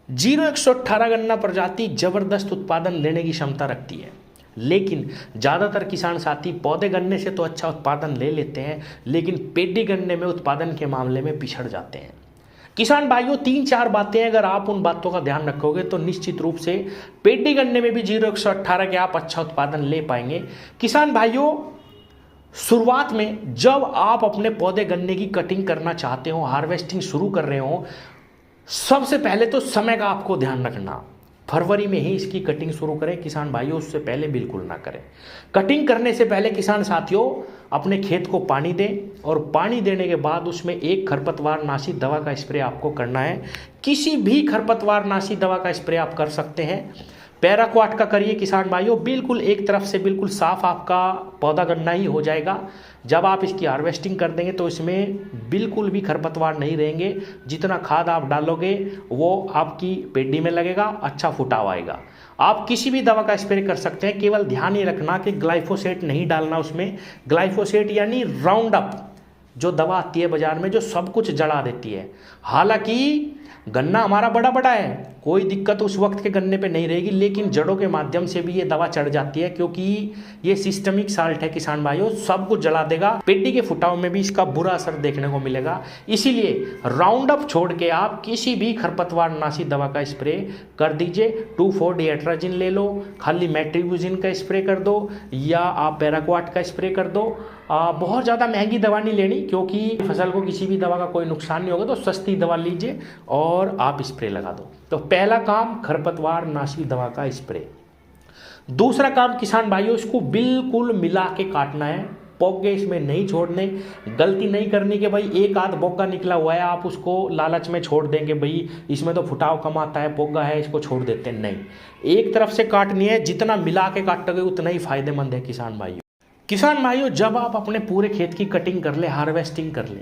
0118 गन्ना प्रजाति जबरदस्त उत्पादन लेने की क्षमता रखती है, लेकिन ज़्यादातर किसान साथी पौधे गन्ने से तो अच्छा उत्पादन ले लेते हैं, लेकिन पेडी गन्ने में उत्पादन के मामले में पिछड़ जाते हैं। किसान भाइयों, 3-4 बातें अगर आप उन बातों का ध्यान रखोगे तो निश्चित रूप से पेडी गन्ने में भी 0118 के आप अच्छा उत्पादन ले पाएंगे। किसान भाइयों, शुरुआत में जब आप अपने पौधे गन्ने की कटिंग करना चाहते हो, हार्वेस्टिंग शुरू कर रहे हो, सबसे पहले तो समय का आपको ध्यान रखना। फरवरी में ही इसकी कटिंग शुरू करें किसान भाइयों, उससे पहले बिल्कुल ना करें। कटिंग करने से पहले किसान साथियों अपने खेत को पानी दें, और पानी देने के बाद उसमें एक खरपतवार नाशी दवा का स्प्रे आपको करना है। किसी भी खरपतवार नाशी दवा का स्प्रे आप कर सकते हैं। पैराक्वाट का करिए किसान भाइयों, बिल्कुल एक तरफ से बिल्कुल साफ आपका पौधा गन्ना ही हो जाएगा। जब आप इसकी हार्वेस्टिंग कर देंगे तो इसमें बिल्कुल भी खरपतवार नहीं रहेंगे। जितना खाद आप डालोगे वो आपकी पेडी में लगेगा, अच्छा फुटाव आएगा। आप किसी भी दवा का स्प्रे कर सकते हैं, केवल ध्यान ये रखना कि ग्लाइफोसेट नहीं डालना उसमें। ग्लाइफोसेट यानी राउंड अप जो दवा आती है बाजार में, जो सब कुछ जला देती है। हालांकि गन्ना हमारा बड़ा बड़ा है, कोई दिक्कत उस वक्त के गन्ने पे नहीं रहेगी, लेकिन जड़ों के माध्यम से भी ये दवा चढ़ जाती है, क्योंकि ये सिस्टमिक साल्ट है किसान भाइयों, सब कुछ जला देगा। पेटी के फुटाव में भी इसका बुरा असर देखने को मिलेगा। इसीलिए राउंड अप छोड़ के आप किसी भी खरपतवार नाशी दवा का स्प्रे कर दीजिए। 2,4-डिएट्राजिन ले लो, खाली मेट्रिब्यूजिन का स्प्रे कर दो, या आप पैराक्वाट का स्प्रे कर दो। बहुत ज़्यादा महंगी दवा नहीं लेनी, क्योंकि फसल को किसी भी दवा का कोई नुकसान नहीं होगा, तो सस्ती दवा लीजिए और आप स्प्रे लगा दो। तो पहला काम खरपतवार नाशी दवा का स्प्रे। दूसरा काम किसान भाइयों, इसको बिल्कुल मिला के काटना है, पोगे इसमें नहीं छोड़ने। गलती नहीं करनी कि भाई एक आध बोगा निकला हुआ है आप उसको लालच में छोड़ देंगे, भाई इसमें तो फुटाव कम आता है, पोगा है इसको छोड़ देते हैं। नहीं, एक तरफ से काटनी है। जितना मिला के काटोगे उतना ही फायदेमंद है किसान भाइयों। किसान भाइयों, जब आप अपने पूरे खेत की कटिंग कर ले, हार्वेस्टिंग कर ले,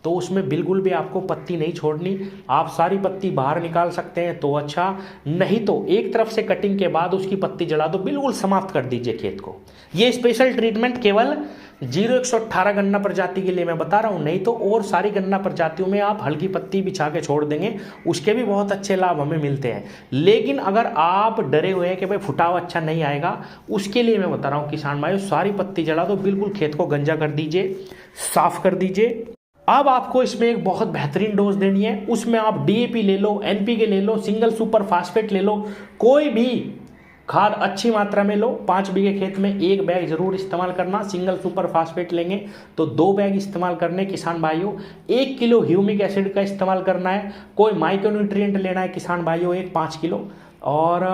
तो उसमें बिल्कुल भी आपको पत्ती नहीं छोड़नी। आप सारी पत्ती बाहर निकाल सकते हैं तो अच्छा, नहीं तो एक तरफ से कटिंग के बाद उसकी पत्ती जला दो, बिल्कुल समाप्त कर दीजिए खेत को। ये स्पेशल ट्रीटमेंट केवल 0118 गन्ना प्रजाति के लिए मैं बता रहा हूँ, नहीं तो और सारी गन्ना प्रजातियों में आप हल्की पत्ती बिछा के छोड़ देंगे, उसके भी बहुत अच्छे लाभ हमें मिलते हैं। लेकिन अगर आप डरे हुए हैं कि भाई फुटाव अच्छा नहीं आएगा, उसके लिए मैं बता रहा हूँ किसान भाइयों, सारी पत्ती जला दो, बिल्कुल खेत को गंजा कर दीजिए, साफ कर दीजिए। अब आपको इसमें एक बहुत बेहतरीन डोज देनी है। उसमें आप डीएपी ले लो, एनपीके ले लो, सिंगल सुपर फास्फेट ले लो, कोई भी खाद अच्छी मात्रा में लो। 5 बीघे खेत में 1 बैग जरूर इस्तेमाल करना। सिंगल सुपर फास्फेट लेंगे तो 2 बैग इस्तेमाल करने किसान भाइयों। 1 किलो ह्यूमिक एसिड का इस्तेमाल करना है। कोई माइक्रोन्यूट्रिएंट लेना है किसान भाइयों, 5 किलो, और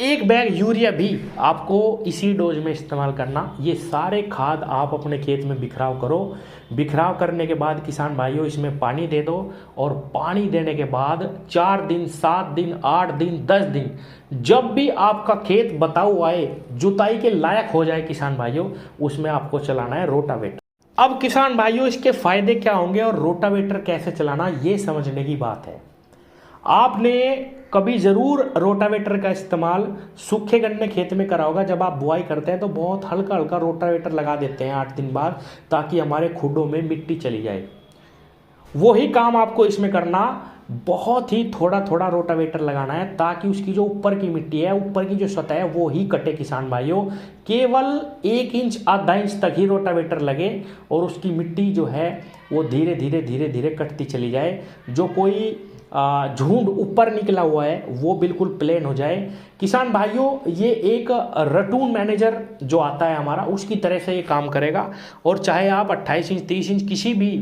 1 बैग यूरिया भी आपको इसी डोज में इस्तेमाल करना। ये सारे खाद आप अपने खेत में बिखराव करो। बिखराव करने के बाद किसान भाइयों इसमें पानी दे दो, और पानी देने के बाद 4 दिन, 7 दिन, 8 दिन, 10 दिन, जब भी आपका खेत बताऊ आए, जुताई के लायक हो जाए किसान भाइयों, उसमें आपको चलाना है रोटावेटर। अब किसान भाइयों इसके फायदे क्या होंगे और रोटावेटर कैसे चलाना, ये समझने की बात है। आपने कभी जरूर रोटावेटर का इस्तेमाल सूखे गन्ने खेत में करा होगा। जब आप बुआई करते हैं तो बहुत हल्का हल्का रोटावेटर लगा देते हैं 8 दिन बाद, ताकि हमारे खुडों में मिट्टी चली जाए। वही काम आपको इसमें करना, बहुत ही थोड़ा थोड़ा रोटावेटर लगाना है, ताकि उसकी जो ऊपर की मिट्टी है, ऊपर की जो सतह है, वो ही कटे किसान भाइयों। केवल 1 इंच, आधा इंच तक ही रोटावेटर लगे, और उसकी मिट्टी जो है वो धीरे धीरे धीरे धीरे कटती चली जाए। जो कोई झुंड ऊपर निकला हुआ है वो बिल्कुल प्लेन हो जाए। किसान भाइयों, ये एक रटून मैनेजर जो आता है हमारा, उसकी तरह से ये काम करेगा। और चाहे आप 28 इंच, 30 इंच किसी भी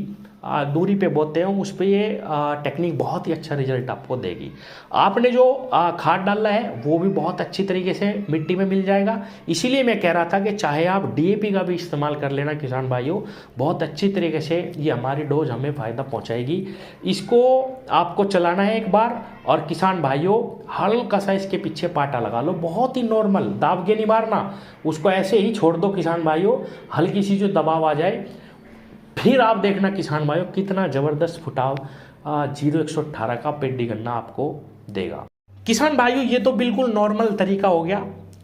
दूरी पे बोते हो, उस पर ये टेक्निक बहुत ही अच्छा रिजल्ट आपको देगी। आपने जो खाद डाला है वो भी बहुत अच्छी तरीके से मिट्टी में मिल जाएगा। इसीलिए मैं कह रहा था कि चाहे आप डीएपी का भी इस्तेमाल कर लेना किसान भाइयों, बहुत अच्छी तरीके से ये हमारी डोज हमें फ़ायदा पहुंचाएगी। इसको आपको चलाना है एक बार, और किसान भाइयों हल्का सा इसके पीछे पाटा लगा लो, बहुत ही नॉर्मल, दाब के नहीं मारना, उसको ऐसे ही छोड़ दो किसान भाइयों, हल्की सी जो दबाव आ जाए, फिर आप देखना किसान भाइयों कितना ज़बरदस्त फुटाव 0118 का पेडी गन्ना आपको देगा। किसान भाइयों, ये तो बिल्कुल नॉर्मल तरीका हो गया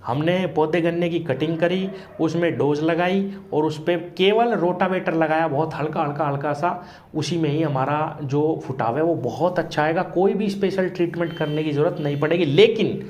हमने पौधे गन्ने की कटिंग करी, उसमें डोज लगाई और उस पर केवल रोटावेटर लगाया, बहुत हल्का हल्का हल्का सा, उसी में ही हमारा जो फुटाव है वो बहुत अच्छा आएगा। कोई भी स्पेशल ट्रीटमेंट करने की ज़रूरत नहीं पड़ेगी। लेकिन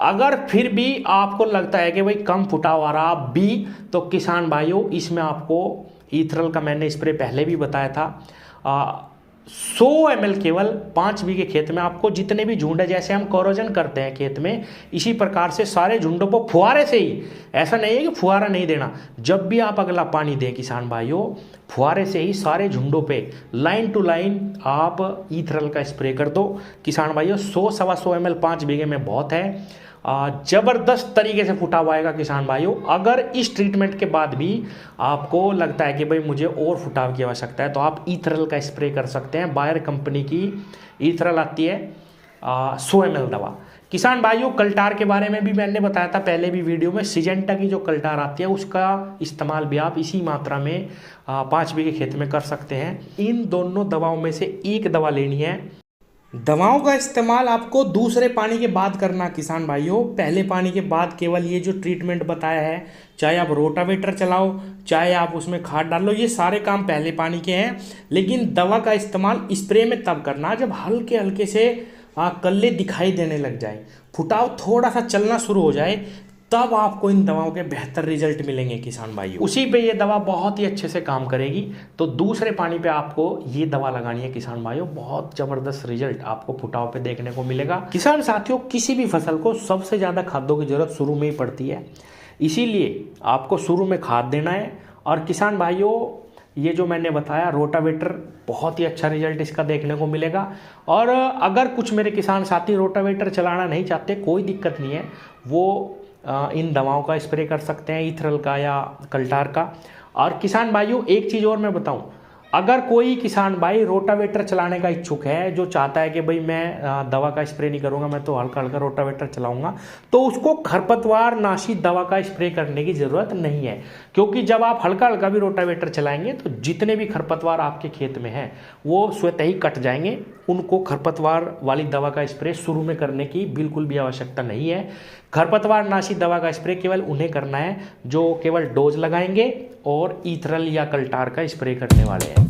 अगर फिर भी आपको लगता है कि भाई कम फुटाव आ रहा बी, तो किसान भाइयों इसमें आपको ईथरल का मैंने स्प्रे पहले भी बताया था, 100 ml केवल 5 बीघे खेत में आपको जितने भी झुंड है, जैसे हम कोरोजन करते हैं खेत में, इसी प्रकार से सारे झुंडों को फुहारे से ही, ऐसा नहीं है कि फुहारा नहीं देना, जब भी आप अगला पानी दें किसान भाइयों, फुहारे से ही सारे झुंडों पे लाइन टू लाइन आप ईथरल का स्प्रे कर दो किसान भाइयों। 100-125 ml 5 बीघे में बहुत है। ज़बरदस्त तरीके से फुटाव आएगा किसान भाइयों। अगर इस ट्रीटमेंट के बाद भी आपको लगता है कि भाई मुझे और फुटाव की आवश्यकता है, तो आप ईथरल का स्प्रे कर सकते हैं। बायर कंपनी की ईथरल आती है 100 ml दवा। किसान भाइयों कल्टार के बारे में भी मैंने बताया था पहले भी वीडियो में। सिजेंटा की जो कल्टार आती है उसका इस्तेमाल भी आप इसी मात्रा में 5 बीघे खेत में कर सकते हैं। इन दोनों दवाओं में से एक दवा लेनी है। दवाओं का इस्तेमाल आपको दूसरे पानी के बाद करना किसान भाइयों। पहले पानी के बाद केवल ये जो ट्रीटमेंट बताया है, चाहे आप रोटावेटर चलाओ, चाहे आप उसमें खाद डालो, ये सारे काम पहले पानी के हैं। लेकिन दवा का इस्तेमाल स्प्रे में तब करना जब हल्के हल्के से कल्ले दिखाई देने लग जाए, फुटाव थोड़ा सा चलना शुरू हो जाए, तब आपको इन दवाओं के बेहतर रिजल्ट मिलेंगे किसान भाइयों। उसी पे ये दवा बहुत ही अच्छे से काम करेगी। तो दूसरे पानी पे आपको ये दवा लगानी है किसान भाइयों, बहुत ज़बरदस्त रिजल्ट आपको फुटाव पे देखने को मिलेगा। किसान साथियों किसी भी फसल को सबसे ज़्यादा खादों की ज़रूरत शुरू में ही पड़ती है, इसीलिए आपको शुरू में खाद देना है। और किसान भाइयों ये जो मैंने बताया रोटावेटर, बहुत ही अच्छा रिजल्ट इसका देखने को मिलेगा। और अगर कुछ मेरे किसान साथी रोटावेटर चलाना नहीं चाहते, कोई दिक्कत नहीं है, वो इन दवाओं का स्प्रे कर सकते हैं, ईथरल का या कल्टार का। और किसान भाइयों एक चीज़ और मैं बताऊं, अगर कोई किसान भाई रोटावेटर चलाने का इच्छुक है, जो चाहता है कि भाई मैं दवा का स्प्रे नहीं करूंगा, मैं तो हल्का हल्का रोटावेटर चलाऊंगा, तो उसको खरपतवार नाशी दवा का स्प्रे करने की ज़रूरत नहीं है। क्योंकि जब आप हल्का हल्का भी रोटावेटर चलाएंगे तो जितने भी खरपतवार आपके खेत में हैं वो स्वतः ही कट जाएंगे। उनको खरपतवार वाली दवा का स्प्रे शुरू में करने की बिल्कुल भी आवश्यकता नहीं है। खरपतवार नाशी दवा का स्प्रे केवल उन्हें करना है जो केवल डोज लगाएंगे और ईथरल या कल्टार का स्प्रे करने वाले हैं।